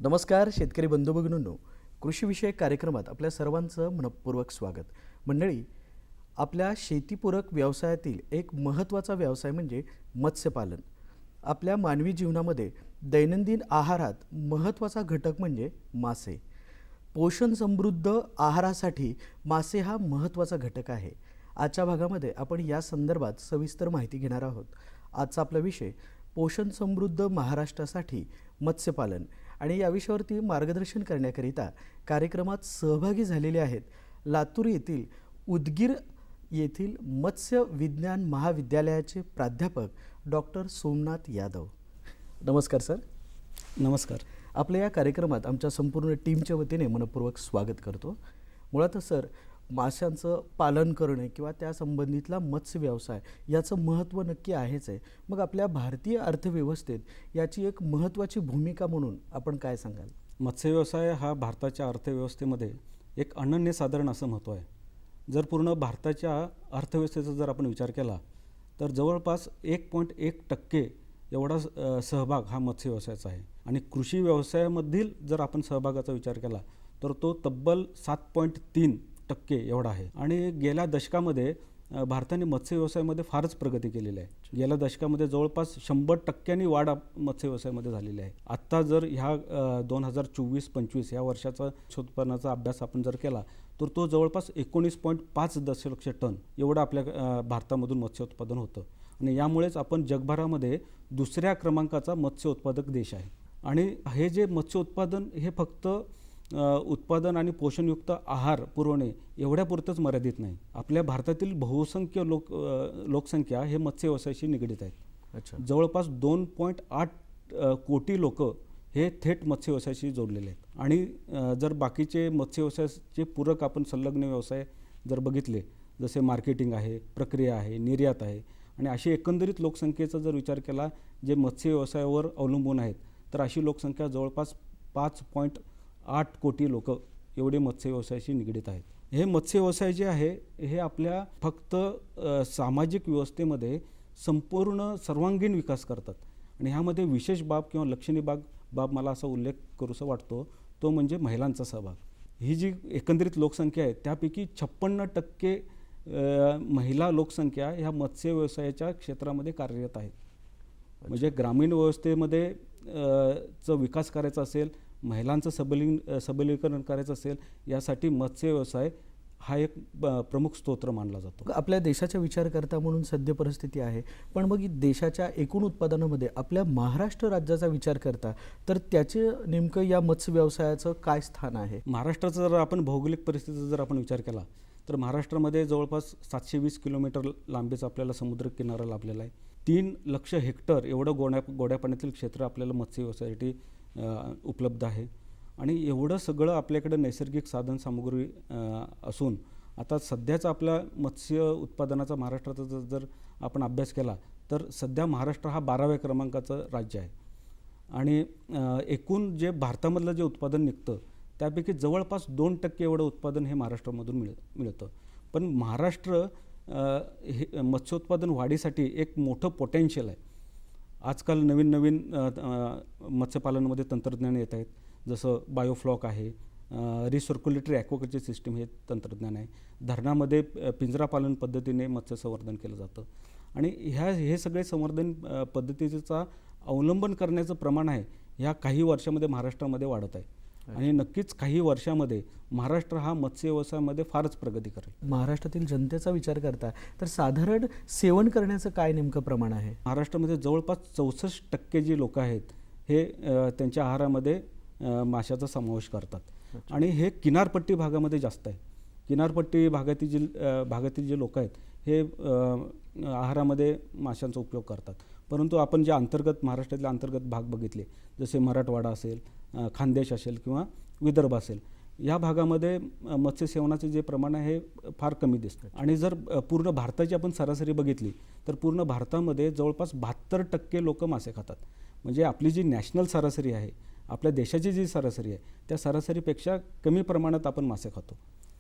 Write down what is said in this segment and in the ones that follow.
नमस्कार शेतकरी बंधू भगिनींनो, कृषीविषयक कार्यक्रमात आपल्या सर्वांचं मनपूर्वक स्वागत. मंडळी, आपल्या शेतीपूरक व्यवसायातील एक महत्त्वाचा व्यवसाय म्हणजे मत्स्यपालन. आपल्या मानवी जीवनामध्ये दैनंदिन आहारात महत्त्वाचा घटक म्हणजे मासे. पोषण समृद्ध आहारासाठी मासे हा महत्त्वाचा घटक आहे. आजच्या भागामध्ये आपण या संदर्भात सविस्तर माहिती घेणार आहोत. आजचा आपला विषय पोषण समृद्ध महाराष्ट्रासाठी मत्स्यपालन आणि या विषयावरती मार्गदर्शन करण्याकरिता कार्यक्रमात सहभागी झालेले आहेत लातूर येथील उदगीर येथील मत्स्य विज्ञान महाविद्यालयाचे प्राध्यापक डॉक्टर सोमनाथ यादव. नमस्कार सर. नमस्कार. आपल्या या कार्यक्रमात आमच्या संपूर्ण टीमच्या वतीने मनपूर्वक स्वागत करतो. मुळातच सर, माशांचं पालन करणे किंवा त्या संबंधितला मत्स्य व्यवसाय याचं महत्त्व नक्की आहेच आहे. मग आपल्या भारतीय अर्थव्यवस्थेत याची एक महत्त्वाची भूमिका म्हणून आपण काय सांगाल? मत्स्य व्यवसाय हा भारताच्या अर्थव्यवस्थेमध्ये एक अनन्यसाधारण असं महत्त्व आहे. जर पूर्ण भारताच्या अर्थव्यवस्थेचा जर आपण विचार केला तर जवळपास 1.1% एवढा सहभाग हा मत्स्य व्यवसायाचा आहे. आणि कृषी व्यवसायामधील जर आपण सहभागाचा विचार केला तर तो तब्बल 7.3% एवढा आहे. आणि गेल्या दशकामध्ये भारताने मत्स्य व्यवसायामध्ये फारच प्रगती केलेली आहे. गेल्या दशकामध्ये जवळपास 100% वाढ मत्स्य व्यवसायामध्ये झालेली आहे. आत्ता जर ह्या 2024-25 या वर्षाचा उत्पन्नाचा अभ्यास आपण जर केला तर तो जवळपास 19.5 दशलक्ष टन एवढं आपल्या भारतामधून मत्स्य उत्पादन होतं. आणि यामुळेच आपण जगभरामध्ये दुसऱ्या क्रमांकाचा मत्स्य उत्पादक देश आहे. आणि हे जे मत्स्य उत्पादन हे फक्त उत्पादन आणि पोषणयुक्त आहार पुरवणे एवढ्यापुरतंच मर्यादित नाही. आपल्या भारतातील बहुसंख्य लोकसंख्या हे मत्स्य व्यवसायाशी निगडीत आहेत. अच्छा. जवळपास 2.8 कोटी लोक हे थेट मत्स्य व्यवसायाशी जोडलेले आहेत. आणि जर बाकीचे मत्स्य व्यवसायाचे पूरक आपण संलग्न व्यवसाय जर बघितले, जसे मार्केटिंग आहे, प्रक्रिया आहे, निर्यात आहे, आणि अशी एकंदरीत लोकसंख्येचा जर विचार केला जे मत्स्य व्यवसायावर अवलंबून आहेत, तर अशी लोकसंख्या जवळपास 5.8 कोटी लोक एवढे मत्स्य व्यवसायाशी निगडीत आहेत. हे मत्स्य व्यवसाय जे आहे हे आपल्या फक्त सामाजिक व्यवस्थेमध्ये संपूर्ण सर्वांगीण विकास करतात. आणि ह्यामध्ये विशेष बाब किंवा लक्षणीय बाब मला असा उल्लेख करूसा वाटतो तो म्हणजे महिलांचा सहभाग. ही जी एकंदरीत लोकसंख्या आहे त्यापैकी 56% महिला लोकसंख्या ह्या मत्स्य व्यवसायाच्या क्षेत्रामध्ये कार्यरत आहेत. म्हणजे ग्रामीण व्यवस्थेमध्ये चा विकास करायचा असेल, महिलांचं सबलीकरण करायचं असेल, यासाठी मत्स्य व्यवसाय हा एक प्रमुख स्तोत्र मानला जातो. आपल्या देशाचा विचार करता म्हणून सद्य परिस्थिती आहे, पण मग देशाच्या एकूण उत्पादनामध्ये आपल्या महाराष्ट्र राज्याचा विचार करता तर त्याचे नेमकं या मत्स्य व्यवसायाचं काय स्थान आहे? महाराष्ट्राचा जर आपण भौगोलिक परिस्थितीचा जर आपण विचार केला तर महाराष्ट्रामध्ये जवळपास 720 किलोमीटर लांबीचा आपल्याला समुद्र किनारा लाभलेला आहे. 3 लाख हेक्टर एवढं गोड्या पाण्यातील क्षेत्र आपल्याला मत्स्य व्यवसायासाठी उपलब्ध आहे. आणि एवढं सगळं आपल्याकडे नैसर्गिक साधन सामुग्री असून आता सध्याचा आपला मत्स्य उत्पादनाचा महाराष्ट्राचा जर आपण अभ्यास केला तर सध्या महाराष्ट्र हा 12व्या क्रमांकाचं राज्य आहे. आणि एकूण जे भारतामधलं जे उत्पादन निघतं त्यापैकी जवळपास 2% एवढं उत्पादन हे महाराष्ट्रामधून मिळतं. पण महाराष्ट्र हे मत्स्योत्पादन वाढीसाठी एक मोठं पोटेन्शियल आहे. आजकाल नवीन मत्स्यपालनामध्ये तंत्रज्ञान येत आहेत, जसं बायोफ्लॉक आहे, रिसर्क्युलेटरी ॲक्वाकल्चर सिस्टीम हे तंत्रज्ञान आहे. धरणामध्ये पिंजरा पालन पद्धतीने मत्स्य संवर्धन केलं जातं. आणि हे सगळे संवर्धन पद्धतीचा अवलंबन करण्याचं प्रमाण आहे ह्या काही वर्षामध्ये महाराष्ट्रामध्ये वाढत आहे. आणि नक्कीच काही वर्षामध्ये महाराष्ट्र हा मत्स्य व्यवसायामध्ये फारच प्रगती करेल. महाराष्ट्रातील जनतेचा विचार करता तर साधारण सेवन करण्याचं काय नेमकं प्रमाण आहे? महाराष्ट्रामध्ये जवळपास 64% जी लोक आहेत हे त्यांच्या आहारामध्ये माशाचा समावेश करतात. आणि हे किनारपट्टी भागामध्ये जास्त आहे. किनारपट्टी भागातील जे लोक आहेत हे आहारामध्ये माशांचा उपयोग करतात. परंतु आपण जे महाराष्ट्रातले अंतर्गत भाग बघितले, जसे मराठवाडा असेल, खानदेश असेल किंवा विदर्भ असेल, या भागामध्ये मत्स्यसेवनाचे जे प्रमाण आहे हे फार कमी दिसतं. आणि जर पूर्ण भारताची आपण सरासरी बघितली तर पूर्ण भारतामध्ये जवळपास 72% लोक मासे खातात. म्हणजे आपली जी नॅशनल सरासरी आहे, आपल्या देशाची जी सरासरी आहे, त्या सरासरीपेक्षा कमी प्रमाणात आपण मासे खातो.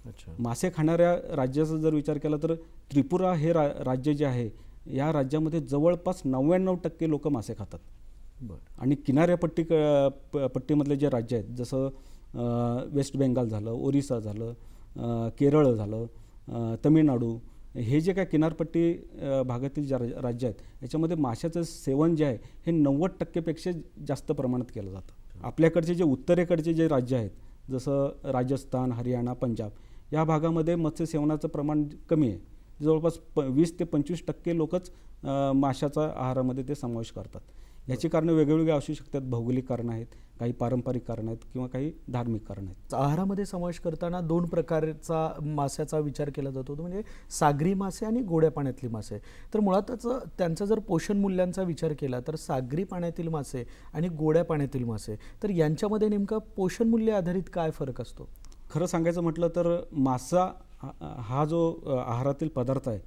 अच्छा. मासे खाणाऱ्या राज्याचा जर विचार केला तर त्रिपुरा हे राज्य जे आहे, या राज्यामध्ये जवळपास 99% लोक मासे खातात. बरं. आणि पट्टीमधले जे राज्य आहेत, जसं वेस्ट बेंगाल झालं, ओरिसा झालं, केरळ झालं, तमिळनाडू, हे जे काय किनारपट्टी भागातील जे राज्य आहेत, याच्यामध्ये माशाचं सेवन जे आहे हे 90%पेक्षा जास्त प्रमाणात केलं जातं. आपल्याकडचे जे उत्तरेकडचे जे राज्य आहेत, जसं राजस्थान, हरियाणा, पंजाब, या भागामध्ये मत्स्यसेवनाचं प्रमाण कमी आहे. जवळपास 20 ते 25% लोकच माशाचा आहारामध्ये ते समावेश करतात. याची कारणं वेगवेगळी असू शकतात. भौगोलिक कारणं आहेत, काही पारंपरिक कारणं आहेत किंवा काही धार्मिक कारणं आहेत. आहारामध्ये समावेश करताना 2 प्रकारचा माशाचा विचार केला जातो, तो म्हणजे सागरी मासे आणि गोड्या पाण्यातली मासे. तर मुळातच त्यांचा जर पोषण मूल्यांचा विचार केला तर सागरी पाण्यातील मासे आणि गोड्या पाण्यातील मासे, तर यांच्यामध्ये नेमका पोषण मूल्य आधारित काय फरक असतो? खरं सांगायचं म्हटलं तर मासा हा जो आहारातील पदार्थ आहे,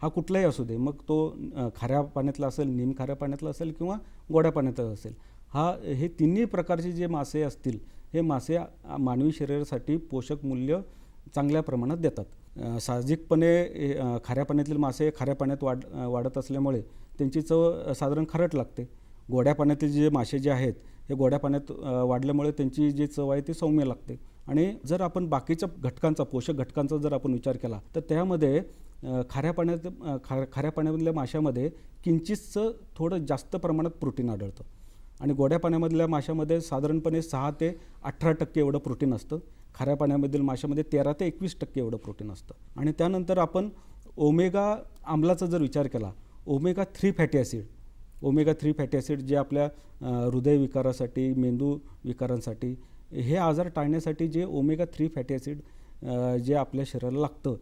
हा कुठलाही असू दे, मग तो खाऱ्या पाण्यातला असेल, निमखाऱ्या पाण्यातला असेल किंवा गोड्या पाण्यातला असेल, हे तिन्ही प्रकारचे जे मासे असतील, हे मासे मानवी शरीरासाठी पोषक मूल्य चांगल्या प्रमाणात देतात. साहजिकपणे खाऱ्या पाण्यातील मासे खाऱ्या पाण्यात वाढत असल्यामुळे त्यांची चव साधारण खारट लागते. गोड्या पाण्यातील जे मासे जे आहेत, हे गोड्या पाण्यात वाढल्यामुळे त्यांची जी चव आहे ती सौम्य लागते. आणि जर आपण बाकीच्या घटकांचा, पोषक घटकांचा जर आपण विचार केला तर त्यामध्ये खाऱ्या पाण्यामधल्या माशामध्ये किंचितचं थोडं जास्त प्रमाणात प्रोटीन आढळतं आणि गोड्या पाण्यामधल्या माशामध्ये साधारणपणे 6 ते 18% एवढं प्रोटीन असतं. खाऱ्या पाण्यामधील माशामध्ये 13 ते 21% एवढं प्रोटीन असतं. आणि त्यानंतर आपण ओमेगा आम्लाचा जर विचार केला, ओमेगा 3 फॅटी ॲसिड जे आपल्या हृदयविकारासाठी, मेंदू विकारांसाठी, हे आजार टाळण्यासाठी जे ओमेगा 3 फॅटी ॲसिड जे आपल्या शरीराला लागतं,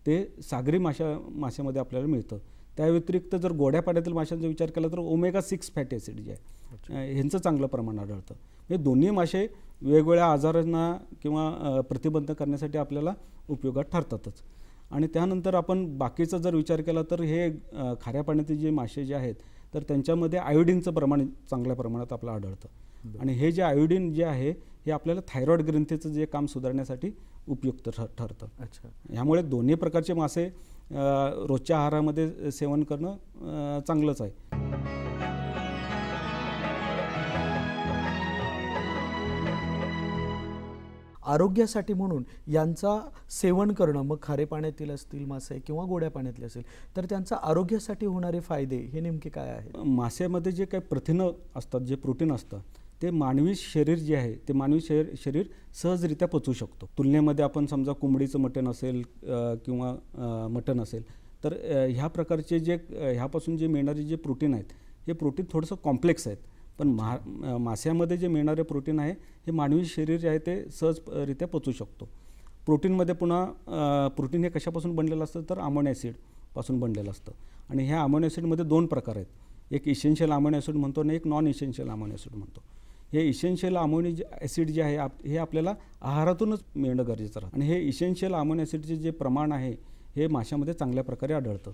ते सागरी माशामध्ये आपल्याला मिळतं. त्या व्यतिरिक्त जर गोड्या पाण्यातील माशांचा विचार केला तर ओमेगा 6 फॅटी ॲसिड जे आहे, ह्यांचं चांगलं प्रमाण आढळतं. हे दोन्ही मासे वेगवेगळ्या आजारांना किंवा प्रतिबंध करण्यासाठी आपल्याला उपयोगात ठरतातच. आणि त्यानंतर आपण बाकीचा जर विचार केला तर हे खाऱ्या पाण्यातील जे मासे जे आहेत, तर त्यांच्यामध्ये आयोडीनचं प्रमाण चांगल्या प्रमाणात आपल्याला आढळतं. आणि हे जे आयोडीन जे आहे, हे आपल्याला थायरॉइड ग्रंथीचं जे काम सुधारण्यासाठी उपयुक्त ठरतं. अच्छा. यामुळे दोन्ही प्रकारचे मासे रोजच्या आहारामध्ये सेवन करणं चांगलंच आहे. आरोग्यासाठी म्हणून यांचा सेवन करणं, मग खारे पाण्यातील असतील मासे किंवा गोड्या पाण्यातले असेल, तर त्यांचा आरोग्यासाठी होणारे फायदे हे नेमके काय आहेत? मासेमध्ये जे काही प्रथिनं असतात, जे प्रोटीन असतं, ते मानवी शरीर जे आहे, ते मानवी शरीर सहजरित्या पचवू शकतो. तुलनेमध्ये आपण समजा कोंबडीचं मटण असेल किंवा मटण असेल, तर ह्या प्रकारचे ह्यापासून जे मिळणारे जे प्रोटीन आहेत, हे प्रोटीन थोडंसं कॉम्प्लेक्स आहेत. पण मास्यामध्ये जे मिळणारे प्रोटीन आहे, हे मानवी शरीर जे आहे ते सहजरित्या पचवू शकतो. प्रोटीनमध्ये पुन्हा प्रोटीन हे कशापासून बनलेलं असतं तर अमोनो ॲसिडपासून बनलेलं असतं. आणि ह्या अमोनो ॲसिडमध्ये 2 प्रकार आहेत. एक इसेन्शियल अमोनो ॲसिड म्हणतो आणि एक नॉन इसेन्शियल अमोनो ॲसिड म्हणतो. हे इसेन्शियल अमोनो ॲसिड जे आहे, हे आपल्याला आहारातूनच मिळणं गरजेचं राहतं. आणि हे इसेन्शियल अमोनो ॲसिडचे जे प्रमाण आहे, हे माशामध्ये चांगल्या प्रकारे आढळतं.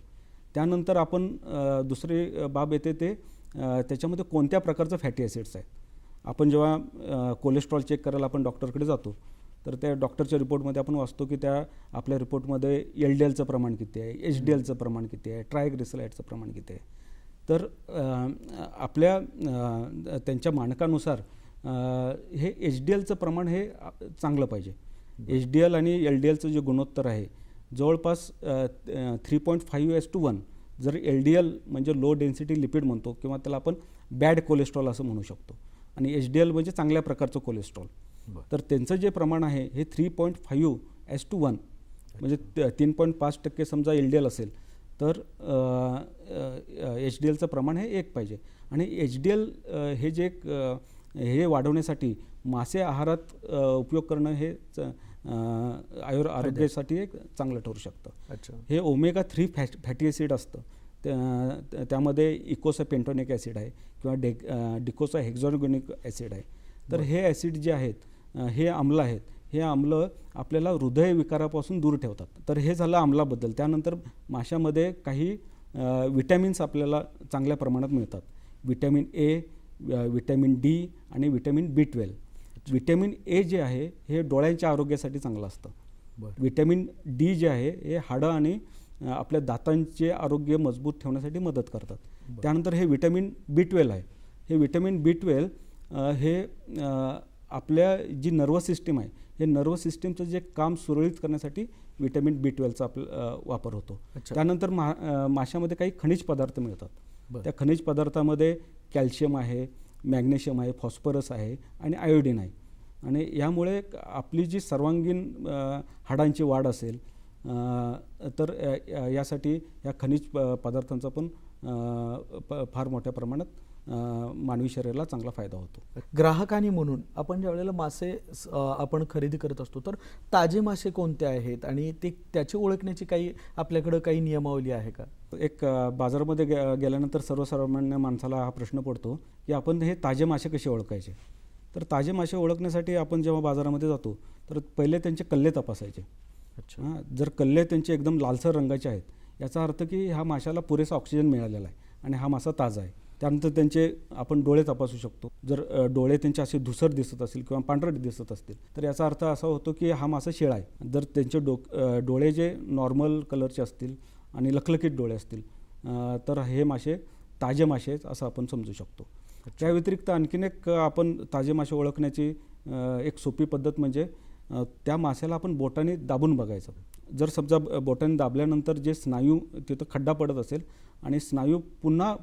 त्यानंतर आपण दुसरी बाब येते ते त्याच्यामध्ये कोणत्या प्रकारचं फॅटी ॲसिड्स आहेत. आपण जेव्हा कोलेस्ट्रॉल चेक करायला आपण डॉक्टरकडे जातो, तर त्या डॉक्टरच्या रिपोर्टमध्ये आपण वाचतो की त्या आपल्या रिपोर्टमध्ये LDLचं प्रमाण किती आहे, HDLचं प्रमाण किती आहे, ट्रायग्लिसराईडचं प्रमाण किती आहे. तर आपल्या त्यांच्या मानकानुसार हे HDLचं प्रमाण हे चांगलं पाहिजे. HDL आणि LDLचं जे गुणोत्तर आहे, जवळपास 3.5:1. जर LDL म्हणजे लो डेन्सिटी लिपिड म्हणतो किंवा त्याला आपण बॅड कोलेस्ट्रॉल असं म्हणू शकतो, आणि HDL म्हणजे चांगल्या प्रकारचं कोलेस्ट्रॉल. तर त्यांचं जे प्रमाण आहे हे 3.5:1, म्हणजे 3.5% समजा LDL असेल तर HDLचं प्रमाण हे 1 पाहिजे. आणि HDL हे वाढवण्यासाठी मासे आहारात उपयोग करणं हे आरोग्यासाठी एक चांगलं ठरू शकतं. अच्छा. हे ओमेगा 3 फॅटी ॲसिड असतं. त्यामध्ये इकोसा पेंटोनिक ॲसिड आहे किंवा डिकोसा हेक्झॉनिक ॲसिड आहे. तर हे ॲसिड जे आहेत हे आम्ल आहेत. हे आम्ल आपल्याला हृदयविकारापासून दूर ठेवतात. तर हे झालं आम्लाबद्दल. त्यानंतर माशामध्ये काही विटॅमिन्स आपल्याला चांगल्या प्रमाणात मिळतात. विटॅमिन ए, विटॅमिन डी आणि विटॅमिन B12. विटॅमिन ए जे आहे हे डोळ्यांच्या आरोग्यासाठी चांगलं असतं. विटॅमिन डी जे आहे हे हाडं आणि आपल्या दातांचे आरोग्य मजबूत ठेवण्यासाठी मदत करतात. त्यानंतर हे विटॅमिन B12 आहे. हे विटॅमिन B12 हे आपल्या जी नर्वस सिस्टीम आहे हे नर्वस सिस्टीमचं जे काम सुरळीत करण्यासाठी विटॅमिन B12चा वापर होतो. त्यानंतर माशामध्ये काही खनिज पदार्थ मिळतात. त्या खनिज पदार्थामध्ये कॅल्शियम आहे, मॅग्नेशियम आहे, फॉस्फरस आहे आणि आयोडीन आहे. आणि यामुळे आपली जी सर्वांगीण हाडांची वाढ असेल तर यासाठी या खनिज पदार्थांचा पण फार मोठ्या प्रमाणात मानवी शरीराला चांगला फायदा होतो. ग्राहकांनी म्हणून आपण ज्या वेळेला मासे आपण खरेदी करत असतो तर ताजे मासे कोणते आहेत आणि ते त्याची ओळखण्याची काही आपल्याकडं काही नियमावली आहे का? एक बाजारामध्ये गेल्यानंतर सर्वसामान्य माणसाला हा प्रश्न पडतो की आपण हे ताजे मासे कसे ओळखायचे. तर ताजे मासे ओळखण्यासाठी आपण जेव्हा बाजारामध्ये जातो तर पहिले त्यांचे कल्ले तपासायचे. अच्छा. जर कल्ले त्यांचे एकदम लालसर रंगाचे आहेत याचा अर्थ की ह्या माशाला पुरेसा ऑक्सिजन मिळालेला आहे आणि हा मासा ताजा आहे. त्यानंतर त्यांचे आपण डोळे तपासू शकतो. जर डोळे त्यांचे असे धुसर दिसत असतील किंवा पांढरट दिसत असतील तर याचा अर्थ असा होतो की हा मासा शिळा आहे. जर त्यांचे डोळे जे नॉर्मल कलरचे असतील आणि लखलखीत डोळे असतील तर हे मासे ताजे मासे आहेत असं आपण समजू शकतो. त्या व्यतिरिक्त आणखीन एक आपण ताजे मासे ओळखण्याची एक सोपी पद्धत म्हणजे त्या माशाला आपण बोटाने दाबून बघायचं. जर समजा बोटाने दाबल्यानंतर जे स्नायू तिथं खड्डा पडत असेल आणि स्नायू पुन्हा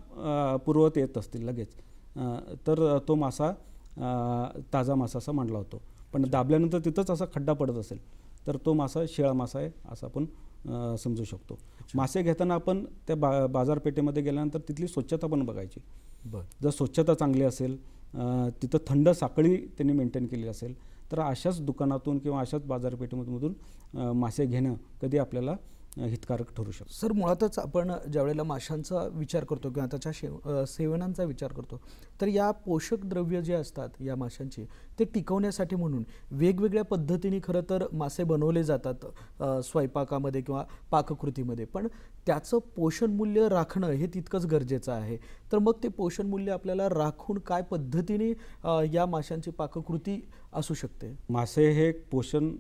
पूर्ववत येत असतील लगेच तर तो मासा ताजा मासा असा मानला होतो. पण दाबल्यानंतर तिथंच असा खड्डा पडत असेल तर तो मासा शिळा मासा आहे असं आपण समजू शकतो. मासे घेताना आपण त्या बाजारपेठेमध्ये गेल्यानंतर तिथली स्वच्छता पण बघायची. जर स्वच्छता चांगली असेल तिथं थंड साखळी त्यांनी मेंटेन केली असेल तर अशाच दुकानातून किंवा अशाच बाजारपेठेमधून मासे घेणं कधी आपल्याला हितकारक ठरू शकतो. सर, मुळातच आपण ज्यावेळेला माशांचा विचार करतो किंवा त्याच्या सेवनांचा विचार करतो तर या पोषक द्रव्य जे असतात या माशांची ते टिकवण्यासाठी म्हणून वेगवेगळ्या पद्धतीने खरं तर मासे बनवले जातात स्वयंपाकामध्ये किंवा पाककृतीमध्ये. पण त्याचं पोषण मूल्य राखणं हे तितकंच गरजेचं आहे. तर मग ते पोषण मूल्य आपल्याला राखून काय पद्धतीने या माशांची पाककृती असू शकते? मासे हे पोषण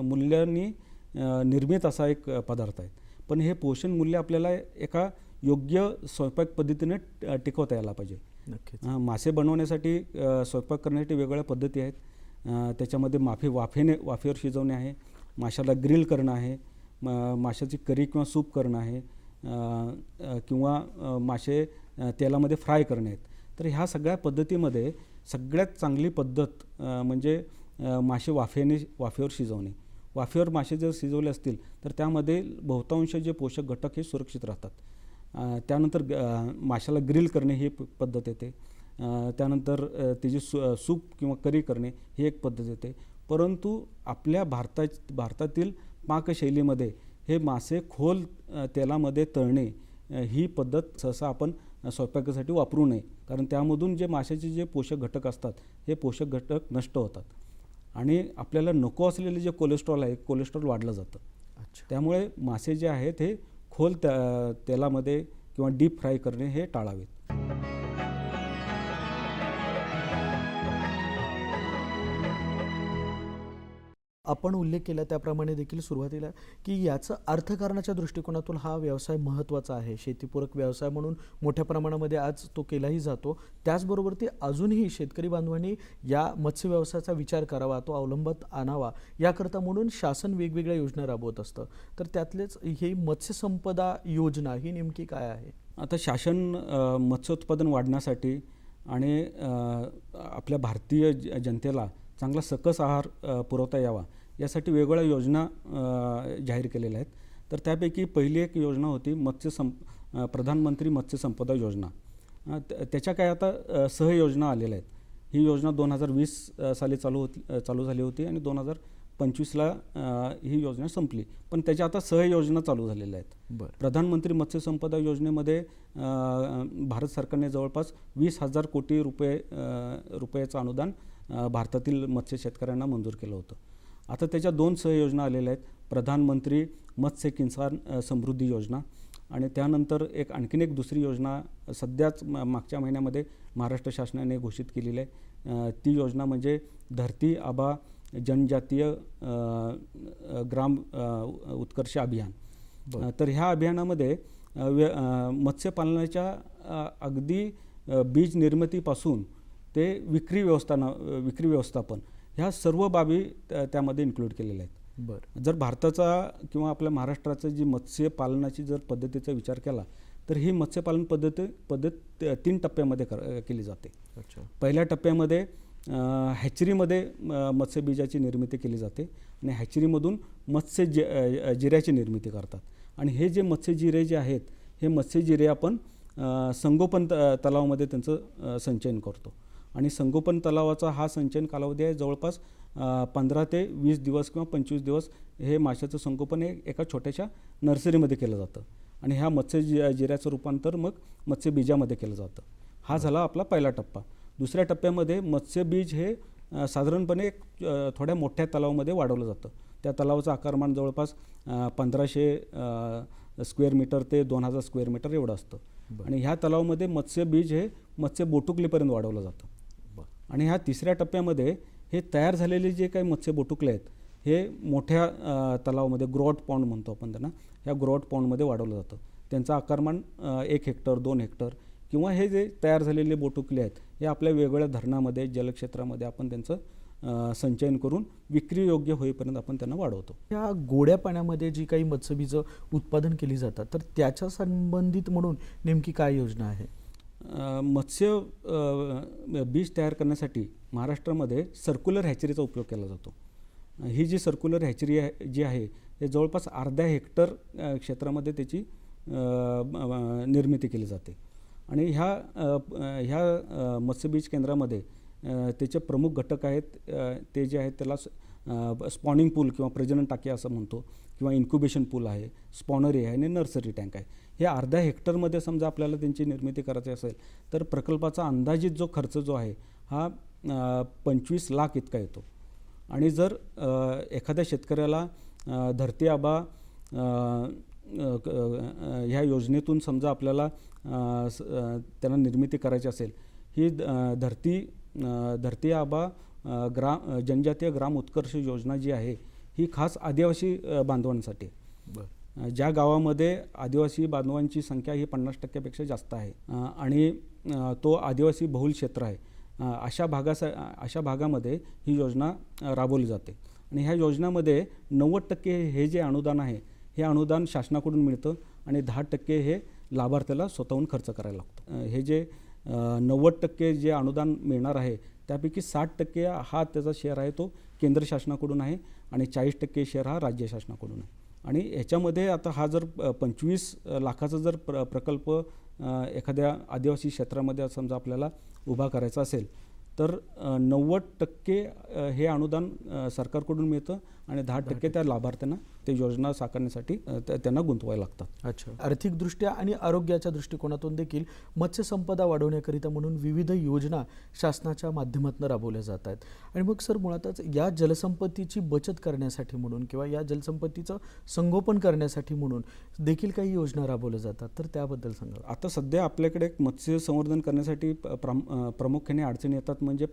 मूल्याने निर्मित असा एक पदार्थ आहे. पण हे पोषण मूल्य आपल्याला एका योग्य स्वयंपाक पद्धतीने टिकवता यायला पाहिजे. नक्कीच. मासे बनवण्यासाठी स्वयंपाक करण्यासाठी वेगवेगळ्या पद्धती आहेत. त्याच्यामध्ये वाफेवर शिजवणे आहे, माशाला ग्रिल करणं आहे, माशाची करी किंवा सूप करणं आहे किंवा मासे तेलामध्ये फ्राय करणे आहेत. तर ह्या सगळ्या पद्धतीमध्ये सगळ्यात चांगली पद्धत म्हणजे मासे वाफेवर शिजवणे. वाफेवर मासे जर शिजवले असतील तर त्यामध्ये बहुतांश जे पोषक घटक हे सुरक्षित राहतात. त्यानंतर माशाला ग्रिल करणे ही पद्धत येते. त्यानंतर त्याची सूप किंवा करी करणे ही एक पद्धत येते. परंतु आपल्या भारतातील पाकशैलीमध्ये हे मासे खोल तेलामध्ये तळणे ही पद्धत सहसा आपण स्वयंपाकासाठी वापरू नये. कारण त्यामधून जे माशाचे जे पोषक घटक असतात हे पोषक घटक नष्ट होतात आणि आपल्याला नको असलेले जे कोलेस्ट्रॉल आहे कोलेस्ट्रॉल वाढलं जातं. त्यामुळे मासे जे आहेत हे खोल तेलामध्ये किंवा डीप फ्राय करणे हे टाळावेत. आपण उल्लेख केला त्याप्रमाणे देखील सुरुवातीला की याचं अर्थकारणाच्या दृष्टिकोनातून हा व्यवसाय महत्त्वाचा आहे. शेतीपूरक व्यवसाय म्हणून मोठ्या प्रमाणामध्ये आज तो केलाही जातो. त्याचबरोबर ते अजूनही शेतकरी बांधवांनी या मत्स्य व्यवसायाचा विचार करावा, तो अवलंबात आणावा याकरता म्हणून शासन वेगवेगळ्या योजना राबवत असतं. तर त्यातलेच ही मत्स्य संपदा योजना ही नेमकी काय आहे? आता शासन मत्स्योत्पादन वाढण्यासाठी आणि आपल्या भारतीय जनतेला चांगला सकस आहार पुरवता यावा यासाठी वेगवेगळ्या योजना जाहीर केलेल्या आहेत. तर त्यापैकी पहिली एक योजना होती प्रधानमंत्री मत्स्य संपदा योजना. त्याच्या काय आता सहयोजना आलेल्या आहेत. ही योजना 2020 साली चालू झाली होती आणि 2025ला ही योजना संपली, पण त्याच्या आता सहयोजना चालू झालेल्या आहेत. बरं. प्रधानमंत्री मत्स्य संपदा योजनेमध्ये भारत सरकारने जवळपास 20,000 कोटी रुपयाचं अनुदान भारतातील मत्स्य शेतकऱ्यांना मंजूर केलं होतं. आता त्याच्या 2 सहयोजना आलेल्या आहेत. प्रधानमंत्री मत्स्य किसान समृद्धी योजना आणि त्यानंतर आणखीन एक दुसरी योजना सध्याच मागच्या महिन्यामध्ये महाराष्ट्र शासनाने घोषित केलेली आहे. ती योजना म्हणजे धरती आबा जनजातीय ग्राम उत्कर्ष अभियान. तर ह्या अभियानामध्ये मत्स्यपालनाच्या अगदी बीज निर्मितीपासून ते विक्री व्यवस्थापन ह्या सर्व बाबी त्यामध्ये इन्क्लूड केलेल्या आहेत. बरं. जर भारताचा किंवा आपल्या महाराष्ट्राचं जी मत्स्यपालनाची जर पद्धतीचा विचार केला तर ही मत्स्यपालन पद्धत 3 टप्प्यामध्ये केली जाते. अच्छा. पहिल्या टप्प्यामध्ये हॅचरीमध्ये मत्स्यबीजाची निर्मिती केली जाते आणि हॅचरीमधून जिऱ्याची निर्मिती करतात. आणि हे जे मत्स्यजिरे जे आहेत हे मत्स्यजिरे आपण संगोपन तलावामध्ये त्यांचं संचयन करतो. आणि संगोपन तलावाचा हा संचयन कालावधी आहे जवळपास 15 ते 20 दिवस किंवा 25 दिवस. हे माशाचं संगोपन एका छोट्याशा नर्सरीमध्ये केलं जातं आणि ह्या जिऱ्याचं रूपांतर मग मत्स्यबीजामध्ये केलं जातं. हा झाला आपला पहिला टप्पा. दुसऱ्या टप्प्यामध्ये मत्स्यबीज हे साधारणपणे थोड्या मोठ्या तलावामध्ये वाढवलं जातं. त्या तलावाचं आकारमान जवळपास 1500 स्क्वेअर मीटर ते 2000 स्क्वेअर मीटर एवढं असतं. आणि ह्या तलावामध्ये मत्स्यबीज हे मत्स्य बोटुकलीपर्यंत वाढवलं जातं. आणि ह्या तिसऱ्या टप्प्यामध्ये हे तयार झालेले जे काही मत्स्य बोटुकले आहेत हे मोठ्या तलावामध्ये ग्रोट पॉन्ड म्हणतो आपण त्यांना, ह्या ग्रोट पॉन्डमध्ये वाढवलं जातं. त्यांचं आकारमान 1 हेक्टर 2 हेक्टर किंवा हे जे तयार झालेले बोटुकले आहेत हे आपल्या वेगवेगळ्या धरणामध्ये जलक्षेत्रामध्ये आपण त्यांचं संचयन करून विक्री योग्य होईपर्यंत आपण त्यांना वाढवतो. या गोड्या पाण्यामध्ये जी काही मत्स्यबीजं उत्पादन केली जातात तर त्याच्या संबंधित म्हणून नेमकी काय योजना आहे? बीज तयार करण्यासाठी महाराष्ट्रामध्ये सर्क्युलर हॅचरीचा उपयोग केला जातो. ही जी सर्क्युलर हॅचरी जी आहे हे जवळपास अर्ध्या हेक्टर क्षेत्रामध्ये त्याची निर्मिती केली जाते. आणि ह्या मत्स्यबीज केंद्रामध्ये त्याचे प्रमुख घटक आहेत ते जे आहेत त्याला स्पॉनिंग पूल किंवा प्रजनन टाकी असं म्हणतो किंवा इन्क्युबेशन पूल आहे, स्पॉनरी आहे आणि नर्सरी टँक आहे. हे अर्ध्या हेक्टरमध्ये समजा आपल्याला त्यांची निर्मिती करायची असेल तर प्रकल्पाचा अंदाजित जो खर्च जो आहे हा 25 लाख इतका येतो. आणि जर एखाद्या शेतकऱ्याला धरती आबा ह्या योजनेतून समजा आपल्याला त्यांना निर्मिती करायची असेल, ही धरती आबा जनजातीय ग्राम उत्कर्ष योजना जी आहे ही खास आदिवासी बांधवांसाठी. ज्या गावामध्ये आदिवासी बांधवांची संख्या ही 50% जास्त आहे आणि तो आदिवासी बहुल क्षेत्र आहे, अशा भागामध्ये ही योजना राबवली जाते. आणि ह्या योजनामध्ये 90% हे जे अनुदान आहे हे अनुदान शासनाकडून मिळतं आणि 10% हे लाभार्थ्याला स्वतःहून खर्च करायला लागतो. हे जे 90% जे अनुदान मिळणार आहे त्यापैकी 60% हा त्याचा शेअर आहे तो केंद्र शासनाकडून आहे आणि 40% शेअर हा राज्य शासनाकडून आहे. आणि ह्याच्यामध्ये आता हा जर 25 लाखाचा जर प्रकल्प एखाद्या आदिवासी क्षेत्रामध्ये समजा आपल्याला उभा करायचा असेल तर 90% हे अनुदान सरकारकडून मिळतं आणि 10% त्या लाभार्थ्यांना ते योजना साकारण्यासाठी त्यांना गुंतवायला लागतात. अच्छा. आर्थिकदृष्ट्या आणि आरोग्याच्या दृष्टिकोनातून देखील मत्स्यसंपदा वाढवण्याकरिता म्हणून विविध योजना शासनाच्या माध्यमातून राबवल्या जात आहेत. आणि मग सर मुळातच या जलसंपत्तीची बचत करण्यासाठी म्हणून किंवा या जलसंपत्तीचं संगोपन करण्यासाठी म्हणून देखील काही योजना राबवल्या जातात, तर त्याबद्दल सांगा. आता सध्या आपल्याकडे मत्स्य संवर्धन करण्यासाठी प्रामुख्याने अडचणी येतात म्हणजे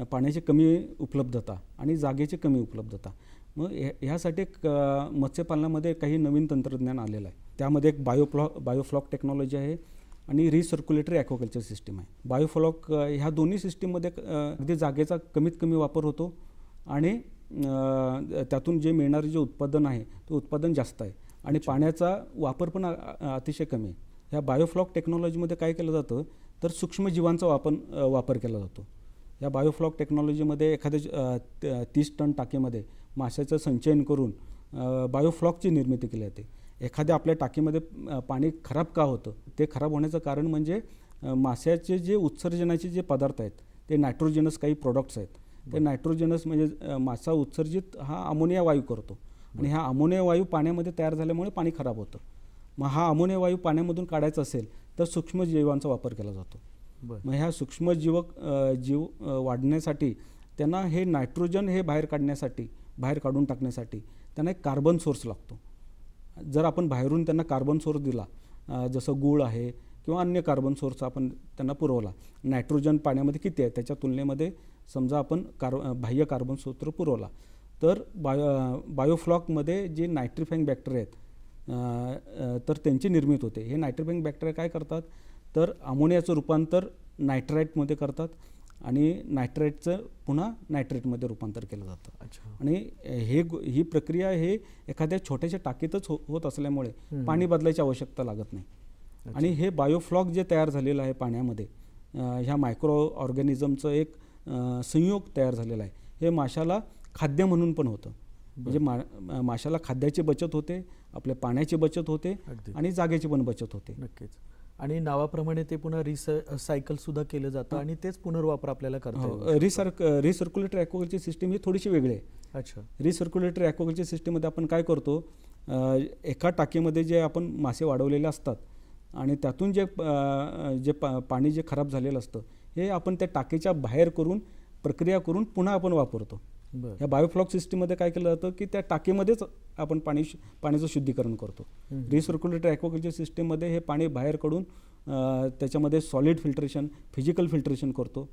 पाण्याची कमी उपलब्धता आणि जागेची कमी उपलब्धता. मग ह्यासाठी मत्स्यपालनामध्ये काही नवीन तंत्रज्ञान आलेलं आहे. त्यामध्ये एक बायोफ्लॉक टेक्नॉलॉजी आहे आणि रिसर्क्युलेटरी ॲक्वाकल्चर सिस्टीम आहे. बायोफ्लॉक ह्या दोन्ही सिस्टीममध्ये अगदी जागेचा कमीत कमी वापर होतो आणि त्यातून जे मिळणारे जे उत्पादन आहे ते उत्पादन जास्त आहे आणि पाण्याचा वापर पण अतिशय कमी आहे. ह्या बायोफ्लॉक टेक्नॉलॉजीमध्ये काय केलं जातं तर सूक्ष्मजीवांचा वापर केला जातो. या बायोफ्लॉक टेक्नॉलॉजीमध्ये एखाद्या 30 टन टाकीमध्ये माशाचं संचयन करून बायोफ्लॉकची निर्मिती केली जाते. एखाद्या आपल्या टाकीमध्ये पाणी खराब का होतं ते खराब होण्याचं कारण म्हणजे माशाचे जे उत्सर्जनाचे जे पदार्थ आहेत ते नायट्रोजनस काही प्रोडक्ट्स आहेत ते नायट्रोजनस म्हणजे मासा उत्सर्जित हा अमोनिया वायू करतो आणि हा अमोनिया वायू पाण्यामध्ये तयार झाल्यामुळे पाणी खराब होतं. मग हा अमोनिया वायू पाण्यामधून काढायचा असेल तर सूक्ष्मजीवांचा वापर केला जातो. मग ह्या सूक्ष्मजीव वाढण्यासाठी त्यांना हे नायट्रोजन हे बाहेर काढून टाकण्यासाठी त्यांना एक कार्बन सोर्स लागतो. जर आपण बाहेरून त्यांना कार्बन सोर्स दिला, जसं गूळ आहे किंवा अन्य कार्बन सोर्स आपण त्यांना पुरवला, नायट्रोजन पाण्यामध्ये किती आहे त्याच्या तुलनेमध्ये समजा आपण बाह्य कार्बन स्रोत पुरवला, तर बायोफ्लॉकमध्ये जे नायट्रिफाईंग बॅक्टेरिया आहेत तर त्यांची निर्मिती होते. हे नायट्रिफाईंग बॅक्टेरिया काय करतात तर अमोनियाचं रूपांतर नायट्राईटमध्ये करतात आणि नायट्राईटचं पुन्हा नायट्रेटमध्ये रूपांतर केलं जातं. आणि ही प्रक्रिया हे एखाद्या छोट्याशा टाकीतच होत असल्यामुळे पाणी बदलायची आवश्यकता लागत नाही. आणि हे बायोफ्लॉक जे तयार झालेलं आहे पाण्यामध्ये, ह्या मायक्रो ऑर्गॅनिझमचं एक संयोग तयार झालेलं आहे. हे माशाला खाद्य म्हणून पण होतं. म्हणजे माशाला खाद्याची बचत होते, आपल्या पाण्याची बचत होते आणि जागेची पण बचत होते. नक्कीच. आणि नावाप्रमाणे ते पुन्हा रिसायकल सुद्धा केलं जातं आणि तेच पुनर्वापर आपल्याला करता येतो. रिसर्क्युलेटरी ॲक्वाकल्चर सिस्टीम ही थोडीशी वेगळी आहे. अच्छा. रिसर्क्युलेटरी ॲक्वाकल्चर सिस्टीममध्ये आपण काय करतो, एका टाकीमध्ये जे आपण मासे वाढवलेले असतात आणि त्यातून जे पाणी जे खराब झालेलं असतं हे आपण त्या टाकीच्या बाहेर करून प्रक्रिया करून पुन्हा आपण वापरतो. ह्या बायोफ्लॉक सिस्टीममध्ये काय केलं जातं की त्या टाकीमध्येच आपण पाण्याचं शुद्धीकरण करतो. रिसर्क्युलेटरी ॲक्वाकल्चर सिस्टीममध्ये हे पाणी बाहेर काढून त्याच्यामध्ये सॉलिड फिल्ट्रेशन, फिजिकल फिल्ट्रेशन करतो,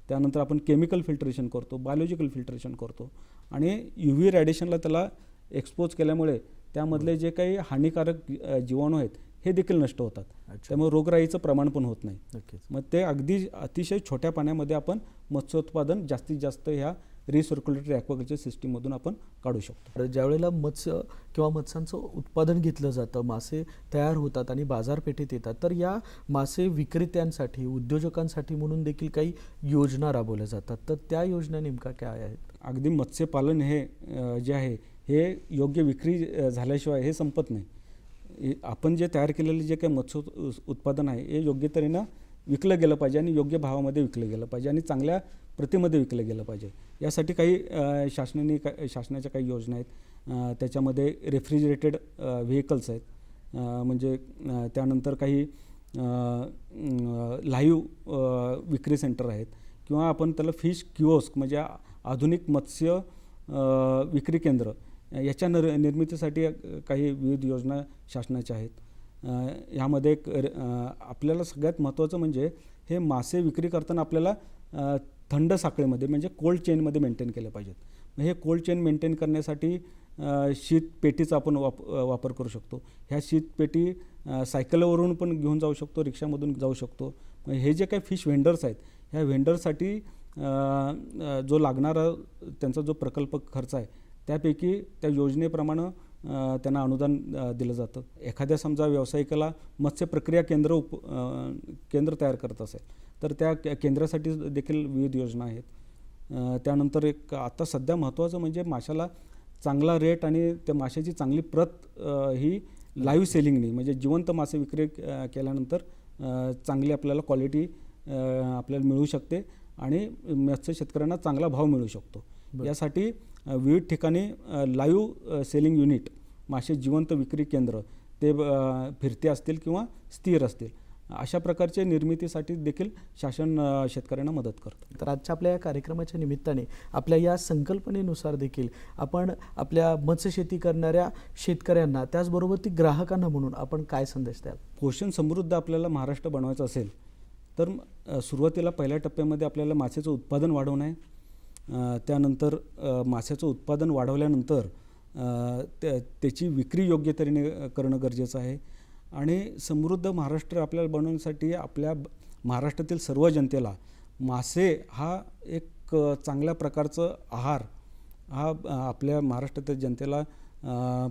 त्यानंतर आपण केमिकल फिल्ट्रेशन करतो, बायोलॉजिकल फिल्ट्रेशन करतो आणि UV रॅडिएशनला त्याला एक्सपोज केल्यामुळे त्यामधले जे काही हानिकारक जीवाणू आहेत हे देखील नष्ट होतात. त्यामुळे रोगराईचं प्रमाण पण होत नाही. नक्कीच. मग ते अगदी अतिशय छोट्या पाण्यामध्ये आपण मत्स्योत्पादन जास्तीत जास्त ह्या रिसर्क्युलेटरी ॲक्वाकल्चर सिस्टीममधून आपण काढू शकतो. ज्यावेळेला मत्स्य किंवा मत्स्यांचं उत्पादन घेतलं जातं, मासे तयार होतात आणि बाजारपेठेत येतात, तर या मासे विक्रेत्यांसाठी, उद्योजकांसाठी म्हणून देखील काही योजना राबवल्या जातात. तर त्या योजना नेमका काय आहेत? अगदी मत्स्यपालन हे जे आहे हे योग्य विक्री झाल्याशिवाय हे संपत नाही. आपण जे तयार केलेले जे काही मत्स्य उत्पादन आहे हे योग्य तऱ्हेनं विकलं गेलं पाहिजे आणि योग्य भावामध्ये विकलं गेलं पाहिजे आणि चांगल्या प्रतीमध्ये विकलं गेलं पाहिजे. यासाठी काही शासनाच्या काही योजना आहेत. त्याच्यामध्ये रेफ्रिजरेटेड व्हेकल्स आहेत, म्हणजे त्यानंतर काही लाईव्ह विक्री सेंटर आहेत किंवा आपण त्याला फिश किओस्क म्हणजे आधुनिक मत्स्य विक्री केंद्र याच्या निर्मितीसाठी काही विविध योजना शासनाच्या आहेत. ह्यामध्ये आपल्याला सगळ्यात महत्त्वाचं म्हणजे हे मासे विक्री करताना आपल्याला थंड साखळीमध्ये म्हणजे कोल्ड चेनमध्ये मेंटेन केलं पाहिजेत. मग हे कोल्ड चेन मेंटेन करण्यासाठी शीत पेटीचा आपण वापर करू शकतो. ह्या शीत पेटी सायकलवरून पण घेऊन जाऊ शकतो, रिक्षामधून जाऊ शकतो. मग हे जे काही फिश व्हेंडर्स आहेत ह्या व्हेंडरसाठी जो लागणारा त्यांचा जो प्रकल्प खर्च आहे त्यापैकी त्या योजनेप्रमाणे त्यांना अनुदान दिलं जातं. एखाद्या समजा व्यावसायिकाला मत्स्य प्रक्रिया केंद्र तयार करत असेल तर त्या केंद्रासाठी देखील विविध योजना आहेत. त्यानंतर आता सध्या महत्त्वाचं म्हणजे माशाला चांगला रेट आणि त्या माशाची चांगली प्रत ही लाईव्ह सेलिंगनी म्हणजे जिवंत मासे विक्री केल्यानंतर चांगली आपल्याला क्वालिटी आपल्याला मिळू शकते आणि मत्स्य शेतकऱ्यांना चांगला भाव मिळू शकतो. यासाठी विविध ठिकाणी लाईव्ह सेलिंग युनिट, मासे जिवंत विक्री केंद्र ते फिरते असतील किंवा स्थिर असतील अशा प्रकारच्या निर्मितीसाठी देखील शासन शेतकऱ्यांना मदत करतं. तर आजच्या आपल्या या कार्यक्रमाच्या निमित्ताने आपल्या या संकल्पनेनुसार देखील आपण आपल्या मत्स्यशेती करणाऱ्या शेतकऱ्यांना त्याचबरोबर ती ग्राहकांना म्हणून आपण काय संदेश द्याल? पोषण समृद्ध आपल्याला महाराष्ट्र बनवायचं असेल तर सुरुवातीला पहिल्या टप्प्यामध्ये आपल्याला मासेचं उत्पादन वाढवणं आहे. त्यानंतर माशाचं उत्पादन वाढवल्यानंतर त्याची विक्री योग्य तऱ्हेने करणं गरजेचं आहे. आणि समृद्ध महाराष्ट्र आपल्याला बनवण्यासाठी आपल्या महाराष्ट्रातील सर्व जनतेला मासे हा एक चांगल्या प्रकारचं आहार हा आपल्या महाराष्ट्रातील जनतेला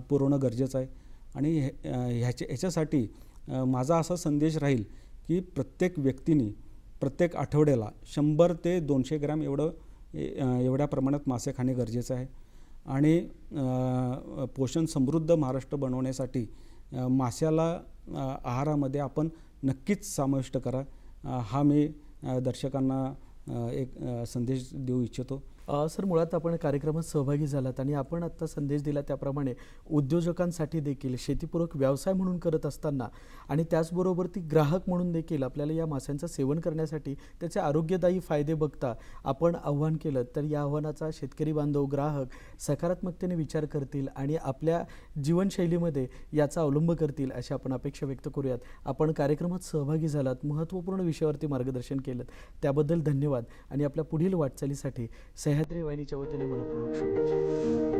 पुरवणं गरजेचं आहे. आणि ह्याच्यासाठी माझा असा संदेश राहील की प्रत्येक व्यक्तीने प्रत्येक आठवड्याला 100 ते 200 ग्रॅम एवढ्या प्रमाणात मासे खाणे गरजेचं आहे. आणि पोषण समृद्ध महाराष्ट्र बनवण्यासाठी माशाला आहारामध्ये आपण नक्कीच समाविष्ट करा, हा मी दर्शकांना एक संदेश देऊ इच्छितो. सर, मुळात आपण कार्यक्रमात सहभागी झालात आणि आपण आत्ता संदेश दिला त्याप्रमाणे उद्योजकांसाठी देखील शेतीपूरक व्यवसाय म्हणून करत असताना आणि त्याचबरोबर ती ग्राहक म्हणून देखील आपल्याला या माशांचं सेवन करण्यासाठी त्याचे आरोग्यदायी फायदे बघता आपण आव्हान केलं तर या आव्हानाचा शेतकरी बांधव, ग्राहक सकारात्मकतेने विचार करतील आणि आपल्या जीवनशैलीमध्ये याचा अवलंब करतील अशी आपण अपेक्षा व्यक्त करूयात. आपण कार्यक्रमात सहभागी झालात, महत्त्वपूर्ण विषयावरती मार्गदर्शन केलं, त्याबद्दल धन्यवाद आणि आपल्या पुढील वाटचालीसाठी सह्याद्री वाहिनीच्या वतीने मनपूर्वक शुभेच्छा.